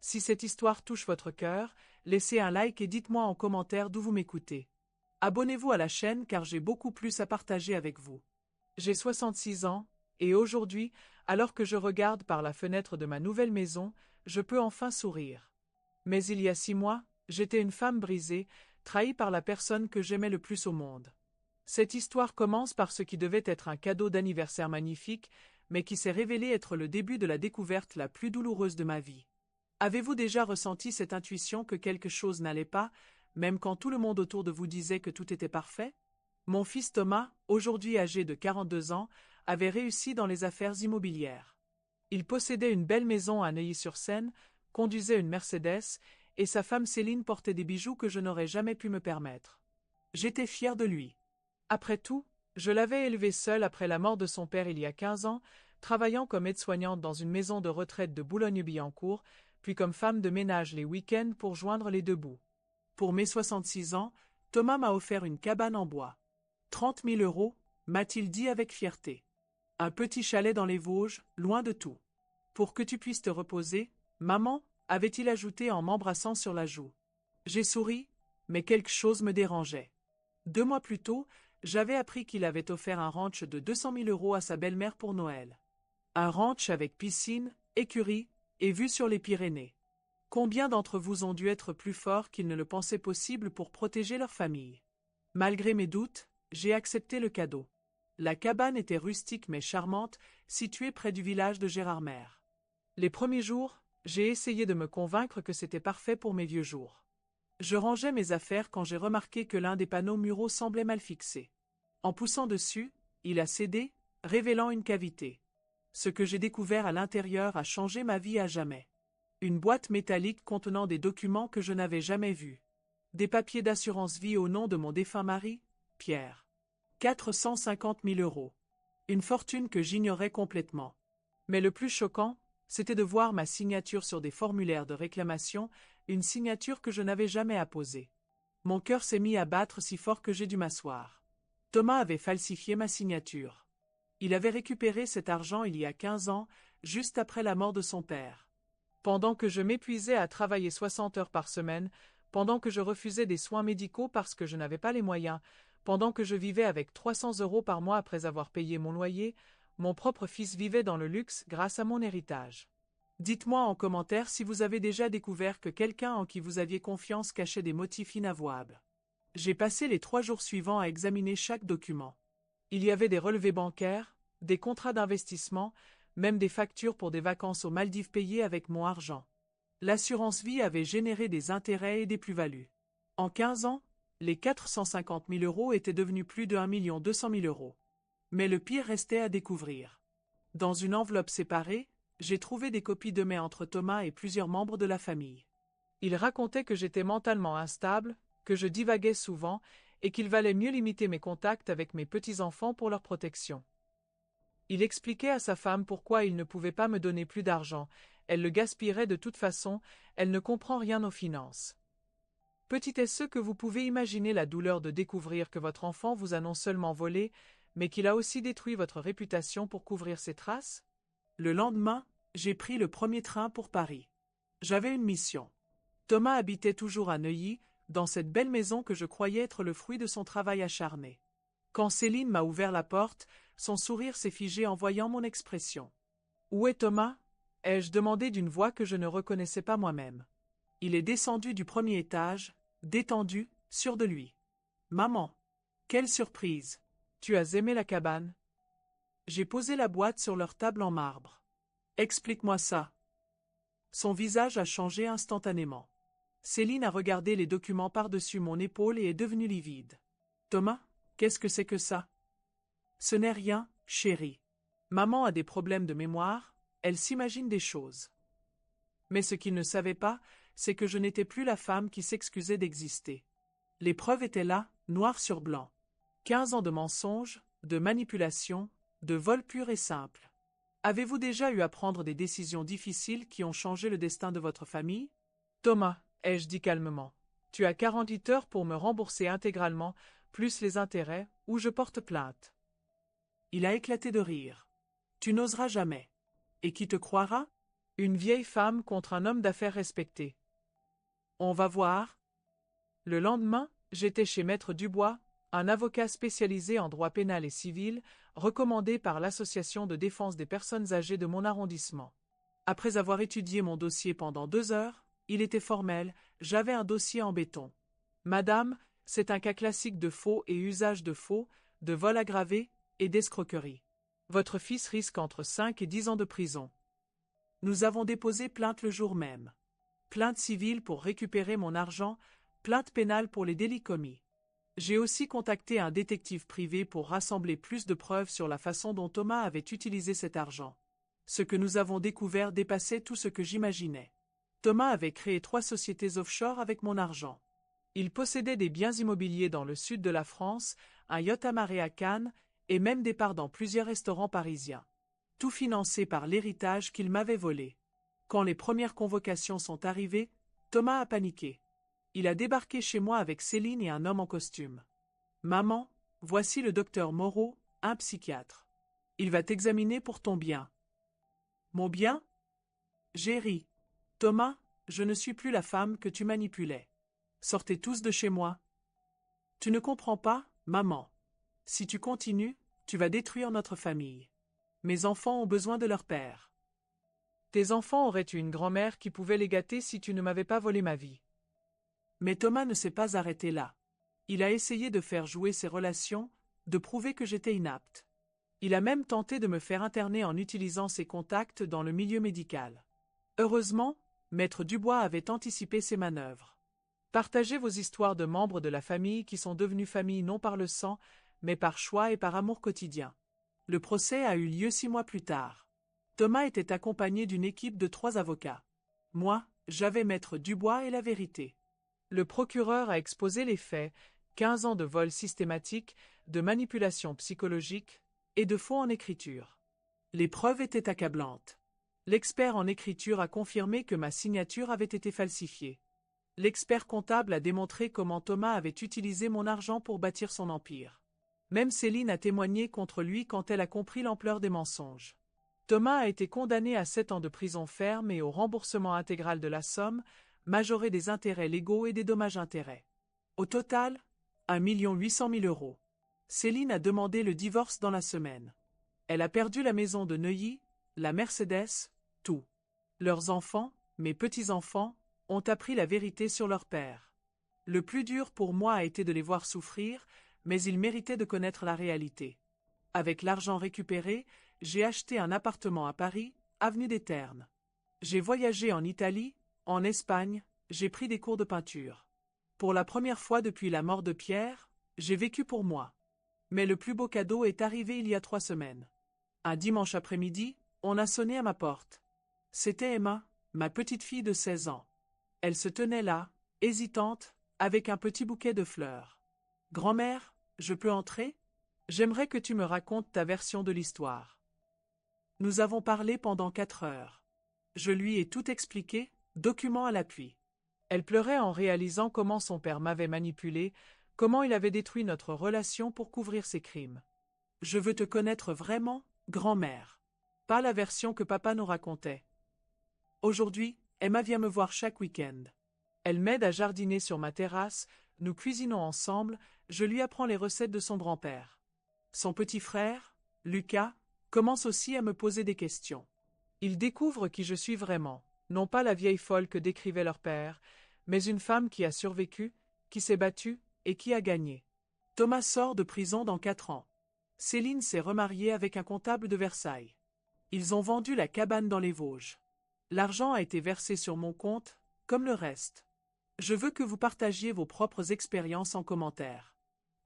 Si cette histoire touche votre cœur, laissez un like et dites-moi en commentaire d'où vous m'écoutez. Abonnez-vous à la chaîne car j'ai beaucoup plus à partager avec vous. J'ai 66 ans, et aujourd'hui, alors que je regarde par la fenêtre de ma nouvelle maison, je peux enfin sourire. Mais il y a 6 mois, j'étais une femme brisée, trahie par la personne que j'aimais le plus au monde. Cette histoire commence par ce qui devait être un cadeau d'anniversaire magnifique, mais qui s'est révélé être le début de la découverte la plus douloureuse de ma vie. Avez-vous déjà ressenti cette intuition que quelque chose n'allait pas, même quand tout le monde autour de vous disait que tout était parfait? Mon fils Thomas, aujourd'hui âgé de 42 ans, avait réussi dans les affaires immobilières. Il possédait une belle maison à Neuilly-sur-Seine, conduisait une Mercedes, et sa femme Céline portait des bijoux que je n'aurais jamais pu me permettre. J'étais fier de lui. Après tout, je l'avais élevé seul après la mort de son père il y a 15 ans, travaillant comme aide-soignante dans une maison de retraite de Boulogne-Billancourt, puis comme femme de ménage les week-ends pour joindre les deux bouts. Pour mes 66 ans, Thomas m'a offert une cabane en bois. 30 000 €, m'a-t-il dit avec fierté. Un petit chalet dans les Vosges, loin de tout. Pour que tu puisses te reposer, maman, avait-il ajouté en m'embrassant sur la joue. J'ai souri, mais quelque chose me dérangeait. 2 mois plus tôt, j'avais appris qu'il avait offert un ranch de 200 000 € à sa belle-mère pour Noël. Un ranch avec piscine, écurie et vue sur les Pyrénées. Combien d'entre vous ont dû être plus forts qu'ils ne le pensaient possible pour protéger leur famille? Malgré mes doutes, j'ai accepté le cadeau. La cabane était rustique mais charmante, située près du village de Gérardmer. Les premiers jours, j'ai essayé de me convaincre que c'était parfait pour mes vieux jours. Je rangeais mes affaires quand j'ai remarqué que l'un des panneaux muraux semblait mal fixé. En poussant dessus, il a cédé, révélant une cavité. Ce que j'ai découvert à l'intérieur a changé ma vie à jamais. Une boîte métallique contenant des documents que je n'avais jamais vus. Des papiers d'assurance vie au nom de mon défunt mari, Pierre. 450 000 €. Une fortune que j'ignorais complètement. Mais le plus choquant, c'était de voir ma signature sur des formulaires de réclamation, une signature que je n'avais jamais apposée. Mon cœur s'est mis à battre si fort que j'ai dû m'asseoir. Thomas avait falsifié ma signature. Il avait récupéré cet argent il y a 15 ans, juste après la mort de son père. Pendant que je m'épuisais à travailler 60 heures par semaine, pendant que je refusais des soins médicaux parce que je n'avais pas les moyens, pendant que je vivais avec 300 € par mois après avoir payé mon loyer, mon propre fils vivait dans le luxe grâce à mon héritage. Dites-moi en commentaire si vous avez déjà découvert que quelqu'un en qui vous aviez confiance cachait des motifs inavouables. J'ai passé les 3 jours suivants à examiner chaque document. Il y avait des relevés bancaires, des contrats d'investissement, même des factures pour des vacances aux Maldives payées avec mon argent. L'assurance vie avait généré des intérêts et des plus-values. En 15 ans, les 450 000 € étaient devenus plus de 1 200 000 €. Mais le pire restait à découvrir. Dans une enveloppe séparée, j'ai trouvé des copies de mails entre Thomas et plusieurs membres de la famille. Il racontait que j'étais mentalement instable, que je divaguais souvent, et qu'il valait mieux limiter mes contacts avec mes petits-enfants pour leur protection. Il expliquait à sa femme pourquoi il ne pouvait pas me donner plus d'argent, elle le gaspillerait de toute façon, elle ne comprend rien aux finances. Petit est ce que vous pouvez imaginer la douleur de découvrir que votre enfant vous a non seulement volé, mais qu'il a aussi détruit votre réputation pour couvrir ses traces? Le lendemain, j'ai pris le premier train pour Paris. J'avais une mission. Thomas habitait toujours à Neuilly, dans cette belle maison que je croyais être le fruit de son travail acharné. Quand Céline m'a ouvert la porte, son sourire s'est figé en voyant mon expression. « Où est Thomas ?» ai-je demandé d'une voix que je ne reconnaissais pas moi-même. Il est descendu du premier étage, détendu, sûr de lui. « Maman, quelle surprise! Tu as aimé la cabane ?» J'ai posé la boîte sur leur table en marbre. « Explique-moi ça. » Son visage a changé instantanément. Céline a regardé les documents par-dessus mon épaule et est devenue livide. « Thomas, qu'est-ce que c'est que ça? » Ce n'est rien, chérie. Maman a des problèmes de mémoire, elle s'imagine des choses. Mais ce qu'il ne savait pas, c'est que je n'étais plus la femme qui s'excusait d'exister. Les preuves étaient là, noir sur blanc. 15 ans de mensonges, de manipulations, de vol pur et simple. Avez-vous déjà eu à prendre des décisions difficiles qui ont changé le destin de votre famille? Thomas, ai-je dit calmement, tu as 48 heures pour me rembourser intégralement, plus les intérêts, ou je porte plainte. Il a éclaté de rire. Tu n'oseras jamais. Et qui te croira? Une vieille femme contre un homme d'affaires respecté. On va voir. Le lendemain, j'étais chez Maître Dubois, un avocat spécialisé en droit pénal et civil, recommandé par l'Association de défense des personnes âgées de mon arrondissement. Après avoir étudié mon dossier pendant 2 heures, il était formel, j'avais un dossier en béton. Madame, c'est un cas classique de faux et usage de faux, de vol aggravé et d'escroquerie. Votre fils risque entre 5 et 10 ans de prison. Nous avons déposé plainte le jour même. Plainte civile pour récupérer mon argent, plainte pénale pour les délits commis. J'ai aussi contacté un détective privé pour rassembler plus de preuves sur la façon dont Thomas avait utilisé cet argent. Ce que nous avons découvert dépassait tout ce que j'imaginais. Thomas avait créé 3 sociétés offshore avec mon argent. Il possédait des biens immobiliers dans le sud de la France, un yacht amarré à Cannes, et même des parts dans plusieurs restaurants parisiens. Tout financé par l'héritage qu'il m'avait volé. Quand les premières convocations sont arrivées, Thomas a paniqué. Il a débarqué chez moi avec Céline et un homme en costume. Maman, voici le docteur Moreau, un psychiatre. Il va t'examiner pour ton bien. Mon bien? J'ai ri. Thomas, je ne suis plus la femme que tu manipulais. Sortez tous de chez moi. Tu ne comprends pas, maman. Si tu continues, tu vas détruire notre famille. Mes enfants ont besoin de leur père. Tes enfants auraient eu une grand-mère qui pouvait les gâter si tu ne m'avais pas volé ma vie. Mais Thomas ne s'est pas arrêté là. Il a essayé de faire jouer ses relations, de prouver que j'étais inapte. Il a même tenté de me faire interner en utilisant ses contacts dans le milieu médical. Heureusement, Maître Dubois avait anticipé ces manœuvres. Partagez vos histoires de membres de la famille qui sont devenus famille non par le sang, mais par choix et par amour quotidien. Le procès a eu lieu 6 mois plus tard. Thomas était accompagné d'une équipe de 3 avocats. Moi, j'avais Maître Dubois et la vérité. Le procureur a exposé les faits, 15 ans de vol systématique, de manipulation psychologique et de faux en écriture. Les preuves étaient accablantes. L'expert en écriture a confirmé que ma signature avait été falsifiée. L'expert comptable a démontré comment Thomas avait utilisé mon argent pour bâtir son empire. Même Céline a témoigné contre lui quand elle a compris l'ampleur des mensonges. Thomas a été condamné à 7 ans de prison ferme et au remboursement intégral de la somme, majoré des intérêts légaux et des dommages-intérêts. Au total, 1,8 million €. Céline a demandé le divorce dans la semaine. Elle a perdu la maison de Neuilly, la Mercedes, tout. Leurs enfants, mes petits-enfants, ont appris la vérité sur leur père. Le plus dur pour moi a été de les voir souffrir, mais ils méritaient de connaître la réalité. Avec l'argent récupéré, j'ai acheté un appartement à Paris, avenue des Ternes. J'ai voyagé en Italie, en Espagne, j'ai pris des cours de peinture. Pour la première fois depuis la mort de Pierre, j'ai vécu pour moi. Mais le plus beau cadeau est arrivé il y a 3 semaines. Un dimanche après-midi, on a sonné à ma porte. C'était Emma, ma petite fille de 16 ans. Elle se tenait là, hésitante, avec un petit bouquet de fleurs. « Grand-mère, je peux entrer ? J'aimerais que tu me racontes ta version de l'histoire. » Nous avons parlé pendant 4 heures. Je lui ai tout expliqué, document à l'appui. Elle pleurait en réalisant comment son père m'avait manipulé, comment il avait détruit notre relation pour couvrir ses crimes. Je veux te connaître vraiment, grand-mère. Pas la version que papa nous racontait. Aujourd'hui, Emma vient me voir chaque week-end. Elle m'aide à jardiner sur ma terrasse, nous cuisinons ensemble, je lui apprends les recettes de son grand-père. Son petit frère, Lucas, commence aussi à me poser des questions. Il découvre qui je suis vraiment, non pas la vieille folle que décrivait leur père, mais une femme qui a survécu, qui s'est battue et qui a gagné. Thomas sort de prison dans 4 ans. Céline s'est remariée avec un comptable de Versailles. Ils ont vendu la cabane dans les Vosges. L'argent a été versé sur mon compte, comme le reste. Je veux que vous partagiez vos propres expériences en commentaire.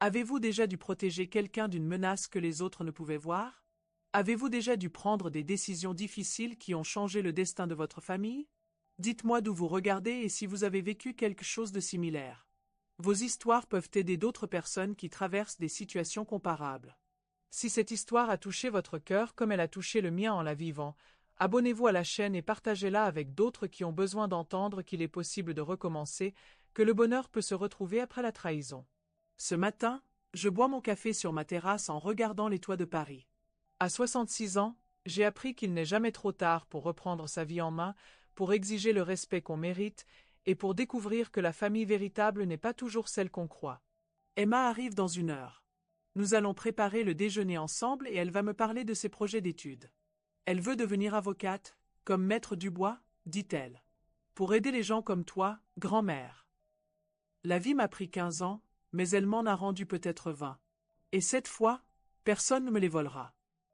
Avez-vous déjà dû protéger quelqu'un d'une menace que les autres ne pouvaient voir? Avez-vous déjà dû prendre des décisions difficiles qui ont changé le destin de votre famille? Dites-moi d'où vous regardez et si vous avez vécu quelque chose de similaire. Vos histoires peuvent aider d'autres personnes qui traversent des situations comparables. Si cette histoire a touché votre cœur comme elle a touché le mien en la vivant, abonnez-vous à la chaîne et partagez-la avec d'autres qui ont besoin d'entendre qu'il est possible de recommencer, que le bonheur peut se retrouver après la trahison. Ce matin, je bois mon café sur ma terrasse en regardant les toits de Paris. À 66 ans, J'ai appris qu'il n'est jamais trop tard pour reprendre sa vie en main, pour exiger le respect qu'on mérite, et pour découvrir que la famille véritable n'est pas toujours celle qu'on croit. Emma arrive dans 1 heure. Nous allons préparer le déjeuner ensemble et elle va me parler de ses projets d'études. Elle veut devenir avocate, comme Maître Dubois, dit-elle. Pour aider les gens comme toi, grand-mère. La vie m'a pris 15 ans, mais elle m'en a rendu peut-être 20. Et cette fois, personne ne me les volera.